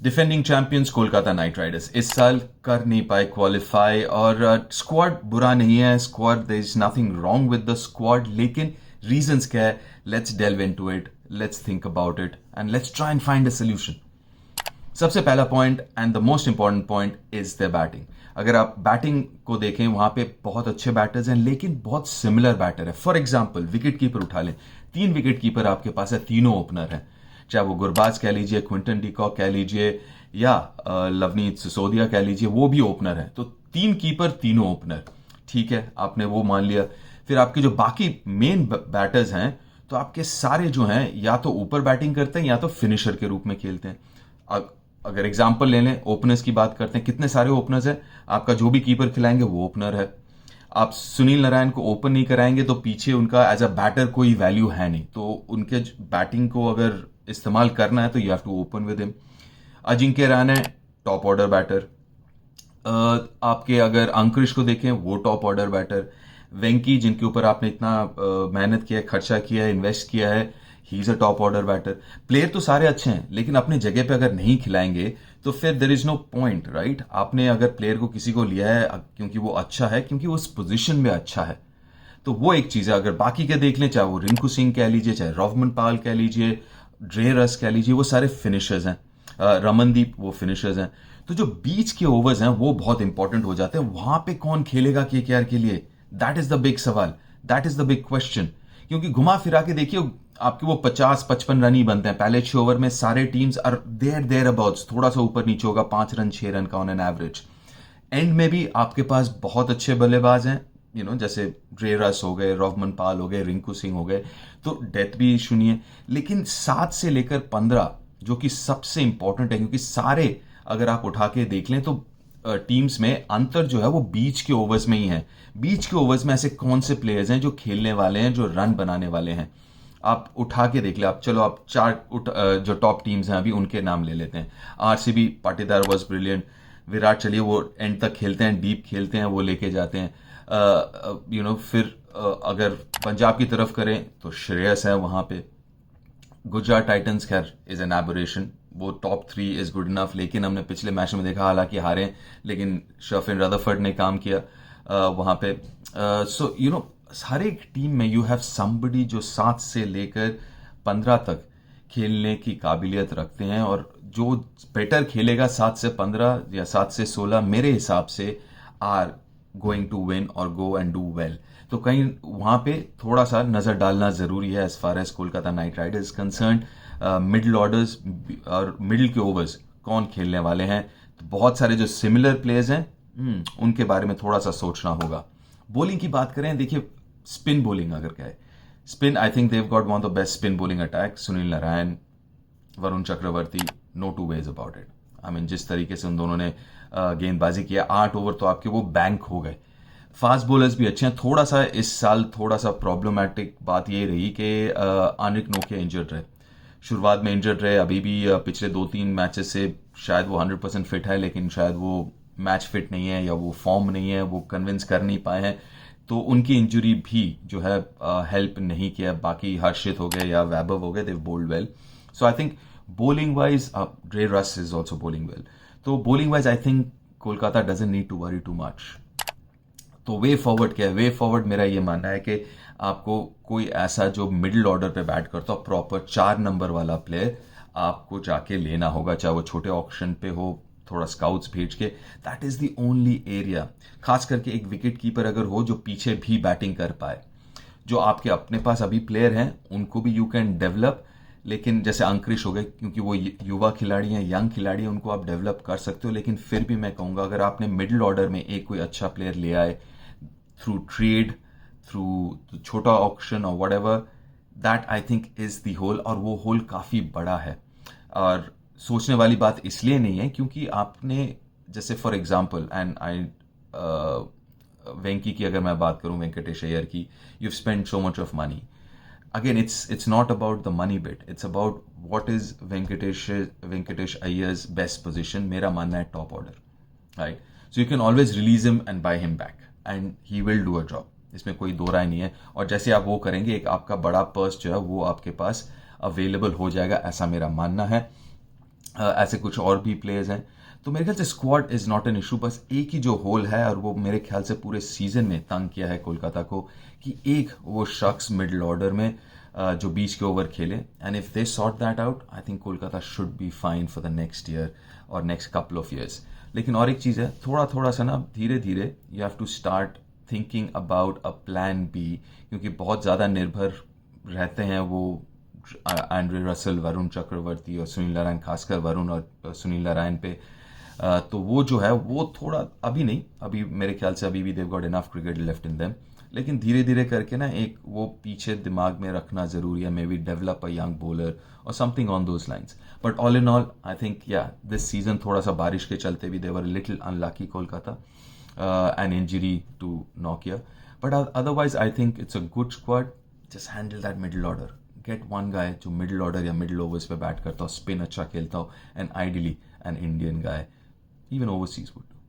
Defending champions Kolkata Knight Riders इस साल कर नहीं पाए क्वालिफाई। और स्क्वाड बुरा नहीं है, squad there is nothing wrong with the squad, लेकिन रीजंस क्या है? Let's delve into it, let's think about it and let's try and find a solution. सबसे पहला point and the most important point is the batting. अगर आप batting को देखें, वहां पे बहुत अच्छे बैटर्स हैं लेकिन बहुत सिमिलर बैटर है। फॉर एग्जाम्पल विकेट कीपर उठा लें, 3 विकेट कीपर आपके पास है, तीनों ओपनर हैं। चाहे वो गुरबाज कह लीजिए, क्विंटन डीकॉक कह लीजिए, या लवनीत सिसोदिया कह लीजिए, वो भी ओपनर है। तो 3 कीपर, तीनों ओपनर। ठीक है, आपने वो मान लिया। फिर आपके जो बाकी मेन बैटर्स हैं, तो आपके सारे जो हैं या तो ऊपर बैटिंग करते हैं या तो फिनिशर के रूप में खेलते हैं। अगर एग्जाम्पल ले लें, ओपनर्स की बात करते हैं, कितने सारे ओपनर्स हैं? आपका जो भी कीपर खिलाएंगे वो ओपनर है। आप सुनील नारायण को ओपन नहीं कराएंगे तो पीछे उनका एज अ बैटर कोई वैल्यू है नहीं, तो उनके बैटिंग को अगर इस्तेमाल करना है तो you have to open with him. Ajinkya Rahane top order batter. आपके अगर अंकुरिश को देखें, वो टॉप ऑर्डर बैटर। वेंकी, जिनके ऊपर आपने इतना मेहनत किया है, खर्चा किया है, इन्वेस्ट किया है, he is a top order batter. Player तो सारे अच्छे हैं लेकिन अपने जगह पे अगर नहीं खिलाएंगे तो फिर there is no point, right? आपने अगर प्लेयर को किसी को लिया है क्योंकि वो अच्छा है, क्योंकि वो उस पोजीशन में अच्छा है, तो वो एक चीज है। अगर बाकी के देख लें, चाहे वो रिंकू सिंह कह लीजिए, चाहे रोवमन पाल कह लीजिए, ड्रे रस कह लीजिए, वो सारे फिनिशर्स हैं। रमनदीप, वो फिनिशर्स हैं। तो जो बीच के ओवर्स हैं वो बहुत इंपॉर्टेंट हो जाते हैं। वहां पे कौन खेलेगा केकेआर के लिए? दैट इज द बिग सवाल, that is the big question. क्योंकि घुमा फिरा के देखिए, आपके वो 50-55 रन ही बनते हैं पहले 6 ओवर में। सारे टीम्स आर देयर अबाउट्स, थोड़ा सा ऊपर नीचे होगा, 5 रन 6 रन का ऑन एन एवरेज। एंड में भी आपके पास बहुत अच्छे बल्लेबाज हैं, जैसे ड्रे रस हो गए, रोवमन पाल हो गए, रिंकू सिंह हो गए, तो डेथ भी इशू नहीं है। लेकिन 7 से लेकर 15, जो कि सबसे इंपॉर्टेंट है, क्योंकि सारे अगर आप उठा के देख लें तो टीम्स में अंतर जो है वो बीच के ओवर्स में ही है। बीच के ओवर्स में ऐसे कौन से प्लेयर्स हैं जो खेलने वाले हैं, जो रन बनाने वाले हैं? आप उठा के देख ले। आप चलो, आप जो टॉप टीम्स हैं अभी उनके नाम ले लेते हैं। RCB, Patidar was brilliant. Virat, चलिए वो एंड तक खेलते हैं, डीप खेलते हैं, वो लेके जाते हैं। फिर अगर पंजाब की तरफ करें तो श्रेयस है वहां पे। गुजरात टाइटंस खैर इज एन एबरेशन, वो टॉप 3 इज गुड इनफ, लेकिन हमने पिछले मैच में देखा, हालांकि हारे, लेकिन शर्फिन रदरफर्ड ने काम किया वहां पे। सो हर एक टीम में यू हैव समबडी जो 7 से लेकर 15 तक खेलने की काबिलियत रखते हैं, और जो बेटर खेलेगा 7 से 15 या 7 से 16, मेरे हिसाब से आर गोइंग टू विन और गो एंड डू वेल। तो कहीं वहां पे थोड़ा सा नजर डालना जरूरी है as far as Kolkata Knight Riders concern. Middle orders और मिडिल के ओवर्स कौन खेलने वाले हैं, तो बहुत सारे जो सिमिलर प्लेयर्स हैं, उनके बारे में थोड़ा सा सोचना होगा। बॉलिंग की बात करें, देखिए स्पिन बॉलिंग अगर कहे, spin I think they got one of the best spin bowling attack. Sunil Narine, Varun Chakravarthy, no two ways about it. I mean जिस तरीके से उन दोनों ने गेंदबाजी किया, 8 ओवर तो आपके वो बैंक हो गए। फास्ट बॉलर्स भी अच्छे हैं। थोड़ा सा इस साल थोड़ा सा प्रॉब्लमैटिक बात ये रही कि आनिक नोकिया इंजर्ड रहे, शुरुआत में इंजर्ड रहे। अभी भी पिछले 2-3 मैचेस से शायद वो 100% फिट है, लेकिन शायद वो मैच फिट नहीं है या वो फॉर्म नहीं है, वो कन्विंस कर नहीं पाए हैं। तो उनकी इंजरी भी जो है हेल्प नहीं किया। बाकी हर्षित हो गए या वैभव हो गए, they've bowled well. So I think bowling wise, Ray Russ is also bowling well. तो bowling wise, I think Kolkata doesn't need to worry too much. तो वे फॉरवर्ड क्या है? वे फॉरवर्ड मेरा ये मानना है कि आपको कोई ऐसा जो मिडिल ऑर्डर पे बैट करता हो, प्रॉपर 4 नंबर वाला प्लेयर आपको जाके लेना होगा, चाहे वो छोटे ऑक्शन पे हो, थोड़ा स्काउट्स भेज के। That is the only area. खास करके एक विकेट कीपर अगर हो जो पीछे भी बैटिंग कर पाए। जो आपके अपने पास अभी प्लेयर हैं उनको भी यू कैन डेवलप, लेकिन जैसे अंकुरिश हो गए, क्योंकि वो युवा खिलाड़ी हैं, यंग खिलाड़ी हैं, उनको आप डेवलप कर सकते हो। लेकिन फिर भी मैं कहूंगा, अगर आपने मिडिल ऑर्डर में एक कोई अच्छा प्लेयर ले आए थ्रू ट्रेड, थ्रू छोटा ऑक्शन और whatever, that I think is the whole. और वो होल काफी बड़ा है। और सोचने वाली बात इसलिए नहीं है क्योंकि आपने, जैसे फॉर एग्जाम्पल, एंड आई वेंकी की अगर मैं बात करूं, वेंकटेश अय्यर की, you spend so much of money. Again, it's not about the money bit. It's about what is Venkatesh Iyengar's best position. मेरा मानना है top order, right? So you can always release him and buy him back, and he will do a job. इसमें कोई दो राय नहीं है। और जैसे आप वो करेंगे, एक आपका बड़ा पर्स जो है वो आपके पास अवेलेबल हो जाएगा, ऐसा मेरा मानना है। ऐसे कुछ और भी प्लेयर्स हैं। तो मेरे ख्याल से squad is not an issue, बस एक ही जो होल है और वो मेरे ख्याल से पूरे सीजन में तंग किया है कोलकाता को, कि एक वो शख्स मिडल ऑर्डर में जो बीच के ओवर खेले। And if they sort that out, I think Kolkata should be fine for the next year और नेक्स्ट कपल ऑफ ईयर्स। लेकिन और एक चीज़ है, थोड़ा थोड़ा सा ना धीरे धीरे you have to start thinking about a plan B, क्योंकि बहुत ज़्यादा निर्भर रहते हैं वो एंड्रे रसल, वरुण चक्रवर्ती और सुनील नारायण, खासकर वरुण और सुनील नारायण पे। तो वो जो है वो थोड़ा अभी नहीं, अभी मेरे ख्याल से अभी भी they've got enough cricket left in them, लेकिन धीरे धीरे करके ना एक वो पीछे दिमाग में रखना जरूरी है, may be develop a young bowler और something on those lines. But all in all I think yeah this season थोड़ा सा बारिश के चलते भी they were little unlucky Kolkata, an injury to Nokia. But otherwise, I think it's a good squad. Just handle that middle order. Get one guy जो middle order या middle overs पे bat करता हो, spin अच्छा खेलता हो, and ideally an Indian guy, even overseas would.